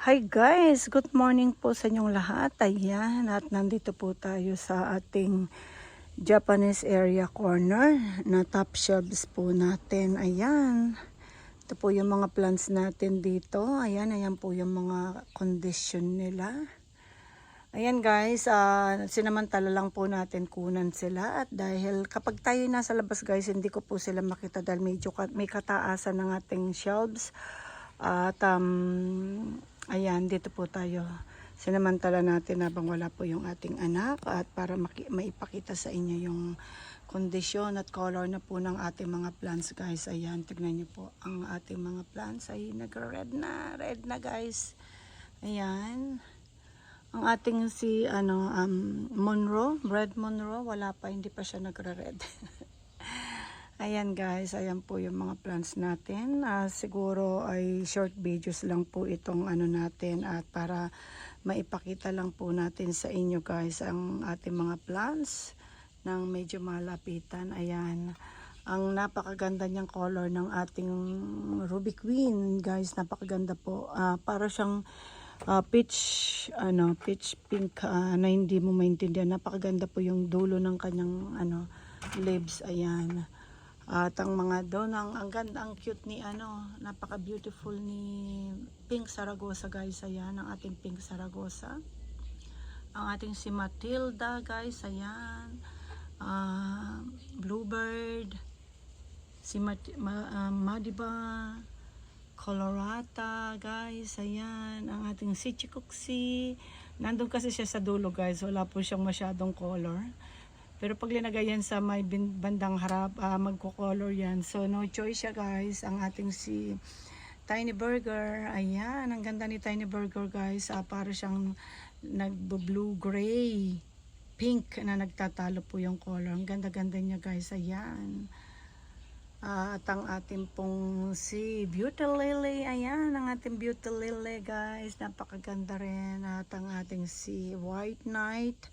Hi guys! Good morning po sa inyong lahat. Ayan, at nandito po tayo sa ating Japanese area corner na top shelves po natin. Ayan, ito po yung mga plants natin dito. Ayan po yung mga condition nila. Ayan guys, sinamantala lang po natin kunan sila. At dahil kapag tayo nasa labas guys, hindi ko po sila makita dahil medyo may kataasan ng ating shelves. At ayan, dito po tayo. Sinamantala natin habang wala po yung ating anak at para maipakita sa inyo yung kondisyon at color na po ng ating mga plants guys. Ayan, tignan nyo po ang ating mga plants ay nagre-red na guys. Ayan. Ang ating si Monroe, Red Monroe, wala pa, hindi pa siya nagre-red. Ayan guys, ayan po yung mga plants natin. Siguro ay short videos lang po itong natin at para maipakita lang po natin sa inyo guys ang ating mga plants ng medyo malapitan. Ayan, ang napakaganda niyang color ng ating Ruby Queen guys, napakaganda po. Para siyang peach pink na hindi mo maintindihan. Napakaganda po yung dulo ng kanyang leaves. Ayan. At ang mga doon, ang ganda, ang cute ni napaka beautiful ni Pink Saragosa guys. Ayan, ang ating Pink Saragosa. Ang ating si Matilda guys, ayan. Bluebird, si Madiba, Colorata guys, ayan. Ang ating si Chikuksi. Nandun kasi siya sa dulo guys, wala po siyang masyadong color. Pero pag linagay yan sa may bandang harap, magko-color yan. So, no choice siya guys. Ang ating si Tiny Burger. Ayan, ang ganda ni Tiny Burger guys. Para siyang nag-blue-gray. Pink na nagtatalo po yung color. Ang ganda-ganda niya guys. Ayan. At ang ating pong si Beauty Lily. Ayan, ang ating Beauty Lily guys. Napakaganda rin. At ang ating si White Knight.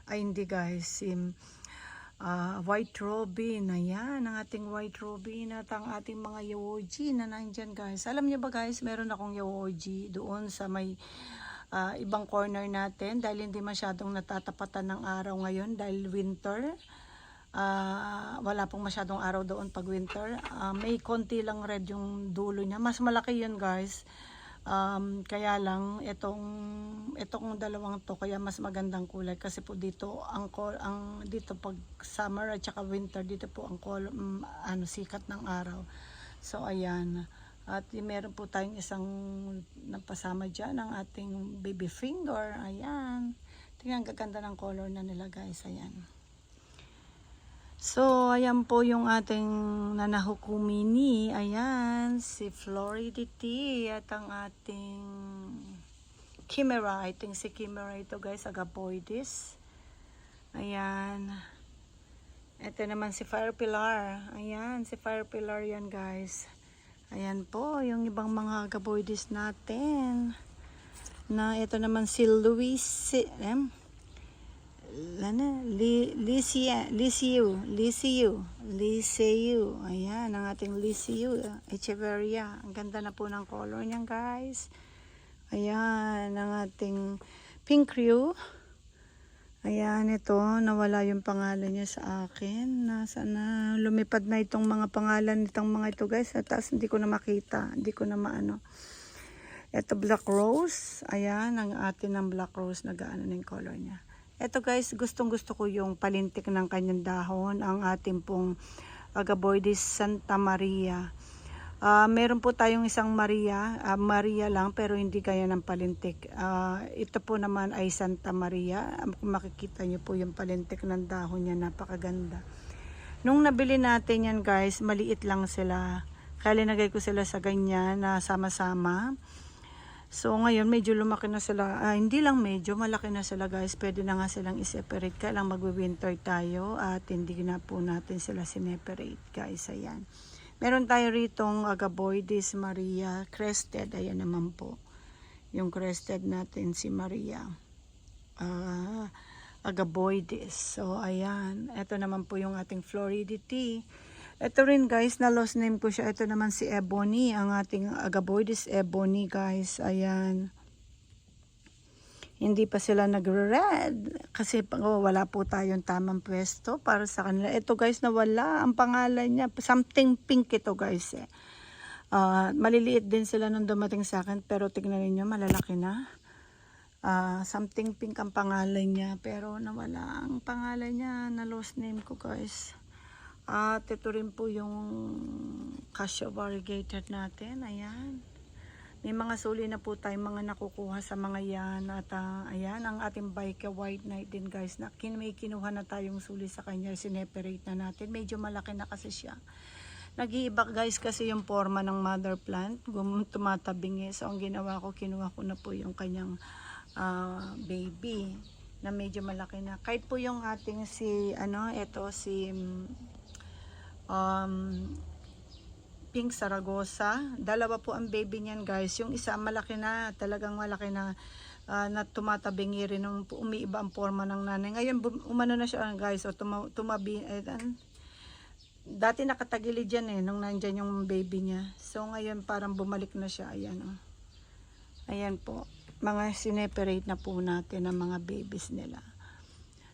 Ay hindi guys, si White Robin. Ayan, ang ating White Robin at ang ating mga yawoji na nandyan guys. Alam nyo ba guys, meron akong yawoji doon sa may ibang corner natin dahil hindi masyadong natatapatan ng araw ngayon dahil winter. Wala pong masyadong araw doon pag winter. May konti lang red yung dulo niya. Mas malaki yun guys. Kaya lang itong dalawang to kaya mas magandang kulay kasi po dito dito pag summer at saka winter dito po ang sikat ng araw. So ayan, at meron po tayong isang napasama diyan ang ating baby finger. Ayan, tingnan gaganda ng color na nila guys. Ayan. So, ayan po yung ating nanahukumi ni, ayan, si Floridity at ang ating Chimera. I think si Chimera ito guys, Agapoides. Ayan. Ito naman si Fire Pillar. Ayan, si Fire Pillar yan guys. Ayan po, yung ibang mga Agapoides natin. Na ito naman si Lisiu. Ayan, ang ating Lisiu Echeverria. Ang ganda na po ng color niyan guys. Ayan, ang ating Pink Crew. Ayan, ito, nawala yung pangalan niya sa akin. Nasa na, lumipad na itong mga pangalan nitong mga ito guys. At taas hindi ko na makita, hindi ko na maano. Ito Black Rose. Ayan, ang atin ng Black Rose, nagaano ng color niya. Ito guys, gustong gusto ko yung palintik ng kanyang dahon, ang ating pong Agapoides Santa Maria. Meron po tayong isang Maria lang pero hindi kaya ng palintik. Ito po naman ay Santa Maria. Kung makikita nyo po yung palintik ng dahon niya, napakaganda. Nung nabili natin yan guys, maliit lang sila. Kaya linagay ko sila sa ganyan na sama-sama. So ngayon medyo lumaki na sila, hindi lang medyo, malaki na sila guys. Pwede na nga silang i-separate, kaya lang magwi-winter tayo at hindi na po natin sila sineparate guys. Ayan, meron tayo ritong Agapoides Maria crested. Ayan naman po yung crested natin si Maria Agapoides. So ayan, ito naman po yung ating Floridity. Ito rin guys, na lost name ko siya. Ito naman si Ebony, ang ating Agapoides Ebony guys. Ayan. Hindi pa sila nagre-red kasi wala po tayong tamang pwesto para sa kanila. Ito guys, nawala ang pangalan niya. Something pink ito guys eh. Maliliit din sila nung dumating sa akin pero tignan niyo malalaki na. Something pink ang pangalan niya pero nawala ang pangalan niya, na lost name ko guys. At ito rin po yung cassia variegated natin. Ayan. May mga suli na po tayong mga nakukuha sa mga yan. At ayan, ang ating bike white knight din guys. May kinuha na tayong suli sa kanya. Sineperate na natin. Medyo malaki na kasi siya. Nag-iiba guys kasi yung forma ng mother plant. Tumatabingi. So ang ginawa ko, kinuha ko na po yung kanyang baby. Na medyo malaki na. Kahit po yung ating Pink Saragosa. Dalawa po ang baby niyan guys. Yung isa malaki na, talagang malaki na, na tumatabingi rin nung umiiba ang forma ng nanay. Ngayon umano na siya guys. O tumabi. Dati nakatagilid yan eh nung nandyan yung baby niya. So ngayon parang bumalik na siya. Ayan o. Ayan po. Mga sineperate na po natin ang mga babies nila.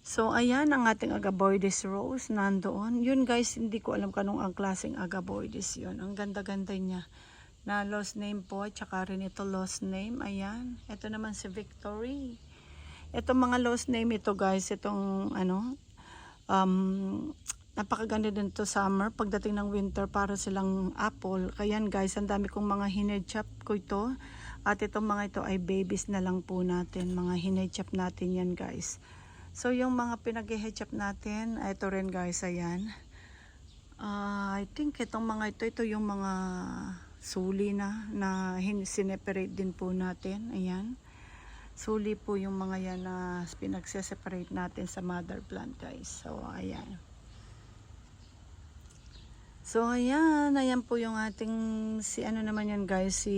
So, ayan ang ating Agaboides rose nandoon. Yun guys, hindi ko alam kanong ang klaseng Agaboides yun. Ang ganda-ganda niya. Na lost name po, tsaka rin ito lost name. Ayan. Ito naman si Victory. Ito mga lost name ito guys. Itong napakaganda din to summer. Pagdating ng winter, para silang apple. Kayan guys, ang dami kong mga hinedchap ko ito. At itong mga ito ay babies na lang po natin. Mga hinedchap natin yan guys. So, yung mga pinag-hedgeup natin, ito rin guys, ayan. I think itong mga ito yung mga suli na sineperate din po natin. Ayan. Suli po yung mga yan na pinagseseparate natin sa mother plant guys. So, ayan. So, ayan. Ayan po yung ating, naman yan guys, si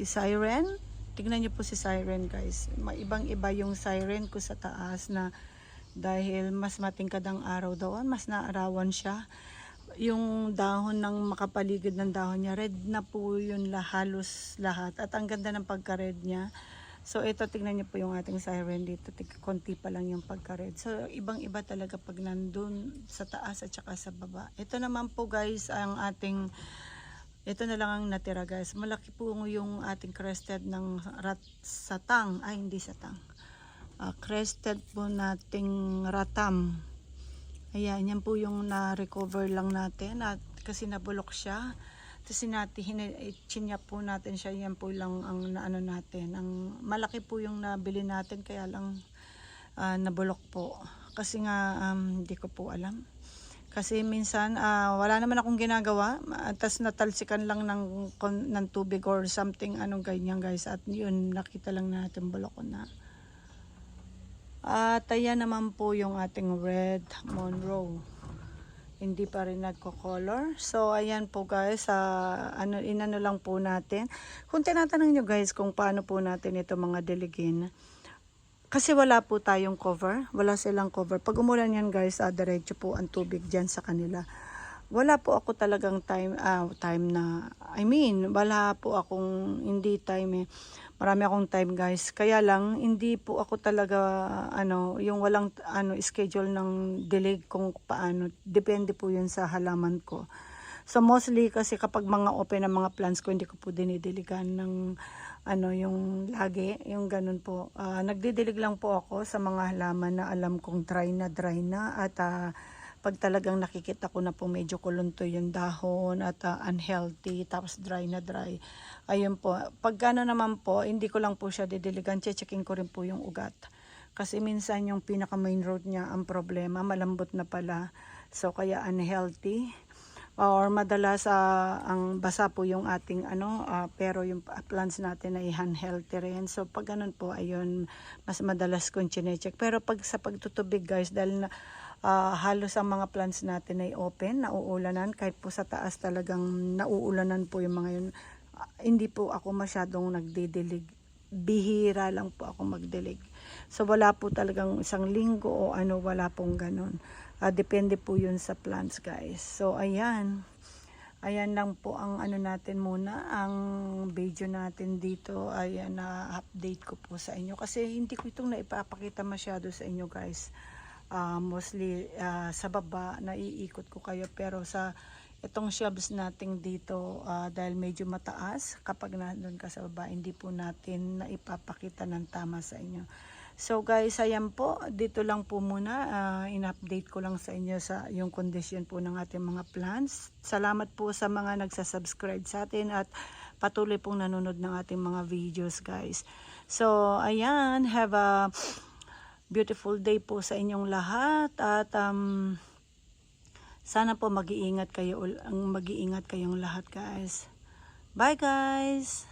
Siren. Tignan niyo po si Siren guys. Ibang-iba yung Siren ko sa taas na dahil mas matingkad ang araw doon, mas naarawan siya. Yung dahon ng makapaligid ng dahon niya, red na po yun halos lahat. At ang ganda ng pagka-red niya. So ito, tignan niyo po yung ating Siren dito. Konti pa lang yung pagka-red. So ibang-iba talaga pag nandun sa taas at saka sa baba. Ito naman po guys ang ating... Ito na lang ang natira guys. Malaki po yung ating crested ng satang. Ay, hindi satang. Crested po nating ratam. Ayan, yan po yung na-recover lang natin. At kasi nabulok siya. Kasi chinyap po natin siya. Yan po lang ang naano natin. Ang malaki po yung nabili natin. Kaya lang nabulok po. Kasi nga hindi ko po alam. Kasi minsan, wala naman akong ginagawa. Tapos natalsikan lang ng tubig or something, anong ganyan guys. At yun, nakita lang natin bulok na. At ayan naman po yung ating red Monroe. Hindi pa rin nagko-color. So, ayan po guys. Inano lang po natin. Kung tinatanong nyo guys kung paano po natin ito mga diligin. Kasi wala po tayong cover. Wala silang cover. Pag umulan yan guys, diretso po ang tubig dyan sa kanila. Wala po ako talagang wala po akong hindi time eh. Marami akong time guys. Kaya lang, hindi po ako talaga, yung walang schedule ng dilig kung paano. Depende po yun sa halaman ko. So mostly kasi kapag mga open na mga plants ko, hindi ko po dinidiligan ng yung lagi, yung ganun po. Nagdidilig lang po ako sa mga halaman na alam kong dry na at pag talagang nakikita ko na po medyo kulunto yung dahon at unhealthy, tapos dry na dry. Ayun po. Pag gano'n naman po, hindi ko lang po siya didiligan. Checking ko rin po yung ugat. Kasi minsan yung pinaka main road niya ang problema, malambot na pala. So kaya unhealthy. Or madalas ang basa po yung ating pero yung plants natin ay unhealthy rin. So pag ganun po, ayun, mas madalas kong chinecheck. Pero pag sa pagtutubig guys, dahil halos ang mga plants natin ay open, nauulanan, kahit po sa taas talagang nauulanan po yung mga yun. Hindi po ako masyadong nagdidilig. Bihira lang po ako magdilig. So wala po talagang isang linggo o wala pong ganun. Depende po yun sa plants guys. So ayan. Ayan lang po ang ano natin muna, ang video natin dito. Ayan, na-update ko po sa inyo. Kasi hindi ko itong naipapakita masyado sa inyo guys. Mostly sa baba, naiikot ko kayo. Pero sa itong shelves natin dito, dahil medyo mataas, kapag nandun ka sa baba, hindi po natin naipapakita ng tama sa inyo. So guys, ayan po, dito lang po muna, in-update ko lang sa inyo sa yung condition po ng ating mga plants. Salamat po sa mga nagsasubscribe sa atin at patuloy pong nanonood ng ating mga videos guys. So ayan, have a beautiful day po sa inyong lahat at sana po mag-iingat kayong lahat guys. Bye guys!